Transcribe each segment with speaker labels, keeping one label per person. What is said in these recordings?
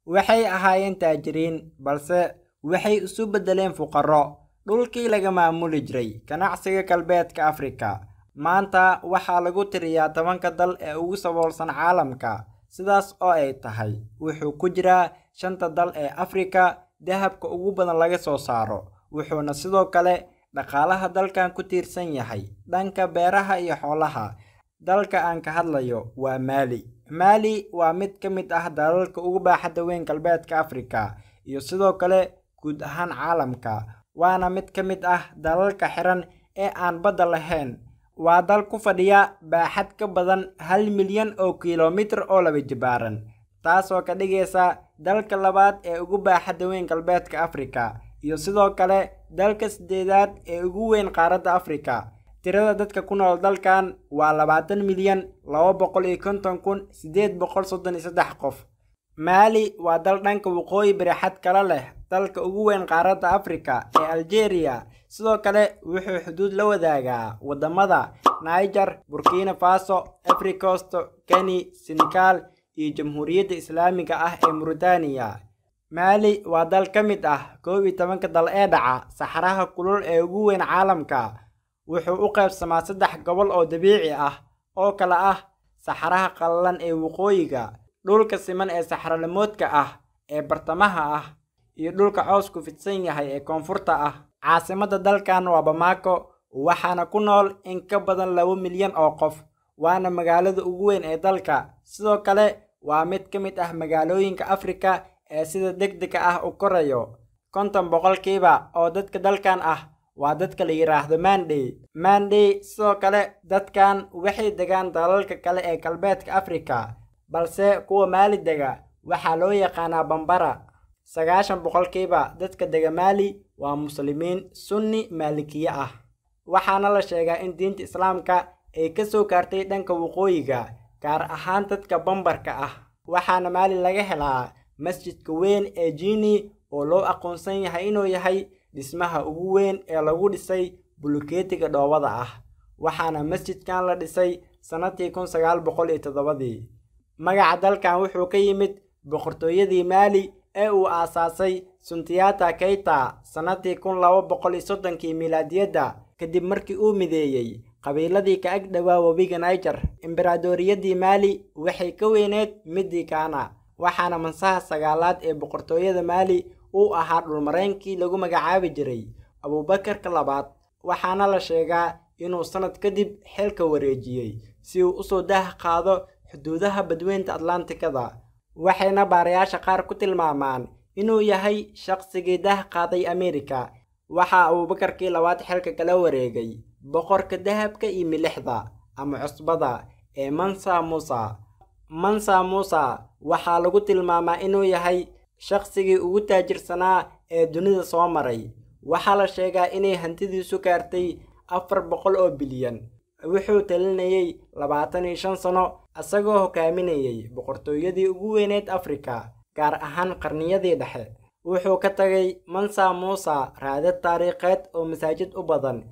Speaker 1: waxay ahaayeen taajiriin balse waxay isu beddeleen fuqarro dhulkii laga maamuli jiray ganacsiga galbeedka Afrika. Maanta waxaa lagu tiriyaa 10 dal ee ugu saboolsan caalamka, sidaas oo ay tahay wuxuu ku jiraa 5 dal ee Afrika dahabka ugu badan laga soo saaro, wuxuuna sidoo kale dhaqaalaha dalkan ku tiirsan yahay dhanka beeraha iyo xoolaha. Dalka aan ka hadlayo waa Mali. Mali waa mid ka mid ah dalalka ugu baaxadda weyn galbeedka Afrika iyo sidoo kale guud ahaan caalamka, waana mid ka mid ah dalalka xiran ee aan badda lahayn. Waa dal ku fadhiya baaxad ka badan 1 milyan oo kiiloomitir oo laba jibaaran, taasoo ka dhigaysa dalka labaad ee ugu baaxadda weyn galbeedka Afrika iyo sidoo kale dalka 8aad ee ugu weyn qaaradda Afrika. Tirada dadka ku nool dalkan waa 20,250,833 qof. Mali waa dal dhanka waqooyi bari xad kala leh dalka ugu weyn qaaradda Afrika ee Algeria. Sidoo kale wuxuu xuduud la wadaagaa wadamada Niger, Burkina Faso, Ivory Coast, Guinea, Senegal iyo Jamhuuriyadda Islaamiga ah ee Mauritania. Mali waa dal ka mid ah 11 dal ee dhaca saxaraha kulul ee ugu weyn caalamka. Wuxuu u qaybsamaa 3 gobol oo dabiici ah oo kala ah saxaraha qallalan ee waqooyiga, dhulka siman ee saxaramoodka ah ee bartamaha ah, iyo dhulka cawsku fidsan yahay ee koonfurta ah. Caasimadda dalkan waa Bamako, waxaana ku nool in ka badan 2 milyan oo qof, waana magaalada ugu weyn ee dalka. Sidoo kale waa mid ka mid ah magaalooyinka Afrika ee sida degdega ah u korayo. 50% oo dadka dalkan ah waa dadka la yiraahdo Mandey. Sidoo kale dadkan waxay degaan dalalka kale ee galbeedka Afrika, balse kuwa Mali dega waxaa loo yaqaanaa Bambara. 90% dadka dega Mali waa Muslimiin Sunni Malikiye ah, waxaana la sheegaa in diinta Islaamka ay ka soo gaartay dhanka waqooyiga, gaar ahaan dadka Bambarka ah. Waxaana Mali laga helaa masjidka weyn ee Jini oo loo aqoonsan yahay inuu yahay dhismaha ugu weyn ee lagu dhisay bulukeetiga dhoobada ah, waxaana masjidkan la dhisay sanadii 1907. Magaca dalkan wuxuu ka yimid boqortooyadii Mali ee uu aasaasay Sundiata Keita sanadii 1230 miilaadiyada, kadib markii uu mideeyay qabiiladii ka ag dhawaa webiga Niger. Imbaradoriyadii Mali waxay ka weyneed midii Ghana, waxaana mansaha 9aad ee boqortooyada Mali uu ahaa dhulmareenkii lagu magacaabi jiray Abubakar labaad, waxaana la sheegaa inuu sanad kadib xilka wareejiyay si uu u soo daah qaado xuduudaha badweynta Atlantikada. Waxayna baarayaasha qaar ku tilmaamaan inuu yahay shaqsigii daah qaaday Ameerika. Waxaa Abubakar labaad xilka kala wareegay boqorka dahabka iyo milixda ama cusbada ee Mansa Musa waxaa lagu tilmaamaa inuu yahay shaqsigii ugu taajirsanaa ee dunida soo maray. Waxaa la sheegaa inay hantidiisu gaartay 400 oo bilyan. Wuxuu talinayay 25 sano asagoo hogaaminayay boqortooyadii ugu weyneed Afrika, gaar ahaan qarniyadii dhexe. Wuxuu ka tagay Mansa Musa raadad taariikheed oo masaajid u badan.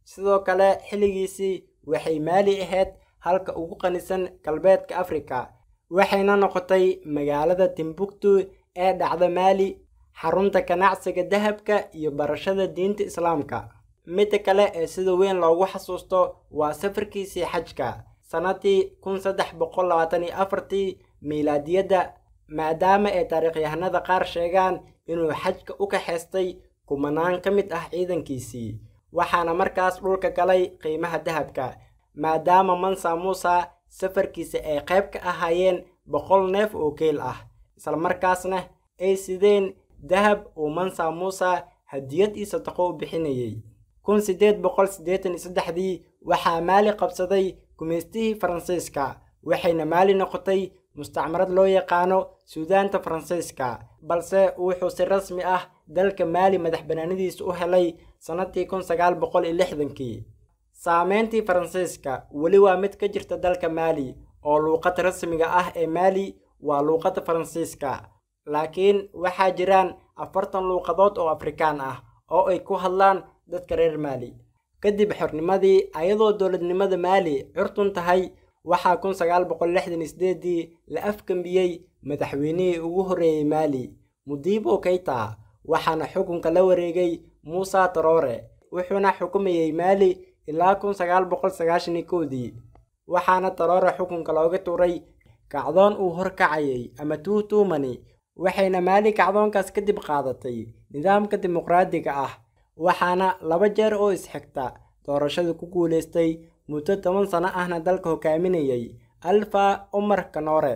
Speaker 1: Sidoo kale xilligiisii waxay Mali ahayd halka ugu qanisan galbeedka Afrika, waxayna noqotay magaalada Timbuktu ee dhacda Mali xarunta ganacsiga dahabka iyo barashada diinta Islaamka. Mid kale ee sida weyn loogu xasuusto waa safarkiisii xajka sanadii 1324 miilaadiyada, maadaama ay taariikhyahanada qaar sheegaan inuu xajka u kaxaystay kumanaan ka mid ah ciidankiisii. Waxaana markaas dhulka galay qiimaha dahabka, maadaama Mansa Musa safarkiisa ay qayb ka ahaayeen 100 neef oo geel ah, isla markaasna ay sideen dahab uu Mansa Musa hadiyad iyo sadaqo u bixinayay. 1883 waxaa Mali qabsaday gumeystihii Faransiiska, waxayna Mali noqotay mustacmarad loo yaqaano Suudaanta Faransiiska, balse wuxuu si rasmi ah dalka Mali madaxbannaanidiisa u helay sanadii 1960. Saameyntii Faransiiska weli waa mid ka jirta dalka Mali, oo luuqadda rasmiga ah ee Mali waa luuqadda Faransiiska, laakiin waxaa jiraan 40 luuqadood oo Afrikaan ah oo ay ku hadlaan dadka reer Mali. Kadib xornimadii ayadoo dowladnimada Mali curtun tahay, waxaa 1968 la afgambiyay madaxweynihii ugu horreeyay Mali Modibo Keita waxaana xukunka la wareegay Moussa Traoré wuxuuna xukumayay Mali ilaa 1991 waxaana Traoré xukunka looga tuuray kacdoon uu horkacayay ama tuutumani waxayna Mali kacdoonkaas kadib qaadatay nidaamka dimuqraadiga ah waxaana 2 jeer oo isxigta doorashada ku guuleystay muddo 10 sano ahna dalka hogaaminayay Alpha Omar Kanore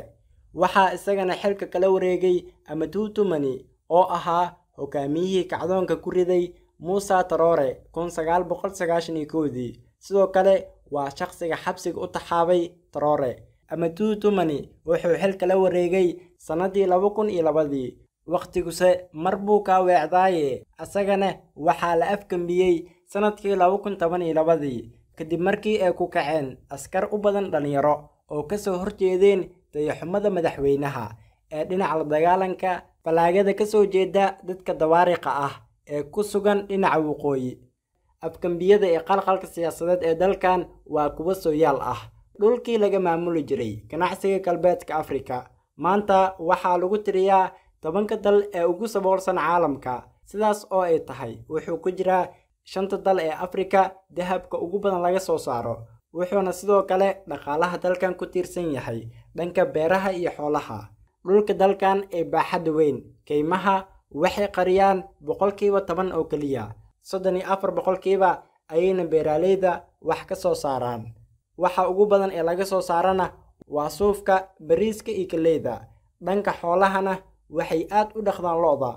Speaker 1: waxaa isagana xilka kala wareegay ama tuutumani oo ahaa hogaamiyihii kacdoonka ku riday Moussa Traoré 1991 sidoo kale waa shakhsiga xabsiga u taxaabay Traoré ama tuutumani wuxuu xilka la wareegay sanadii 2002 waqtiguse mar buu ka weecdaaye asagana waxaa la afkambiyay sanadkii 2012 kadib markii ay ku kaceen askar u badan dhalinyaro oo ka soo horjeedeen dayaxumada madaxweynaha ee dhinaca la dagaalanka falaagada ka soo jeeda dadka dawaariqa ah ee ku sugan dhinaca waqooyi afkambiyada ee qalqalka siyaasadeed ee dalkan waa kuwa sooyaal ah dhulkii laga maamuli jiray ganacsiga galbeedka Afrika maanta waxaa lagu tiriyaa 10 dal ee ugu saboolsan caalamka sidaas oo ay tahay wuxuu ku jiraa 5 dal ee Afrika dahabka ugu badan laga soo saaro wuxuuna sidoo kale dhaqaalaha dalkan ku tiirsan yahay dhanka beeraha iyo xoolaha dhulka dalkan ee baaxad weyn kaymaha waxay qariyaan 10% oo kaliya 34% ayayna beeraleyda wax ka soo saaraan waxa ugu badan ee laga soo saarana waa suufka bariiska iyo galleyda dhanka xoolahana waxay aad u dhaqdaan lo'da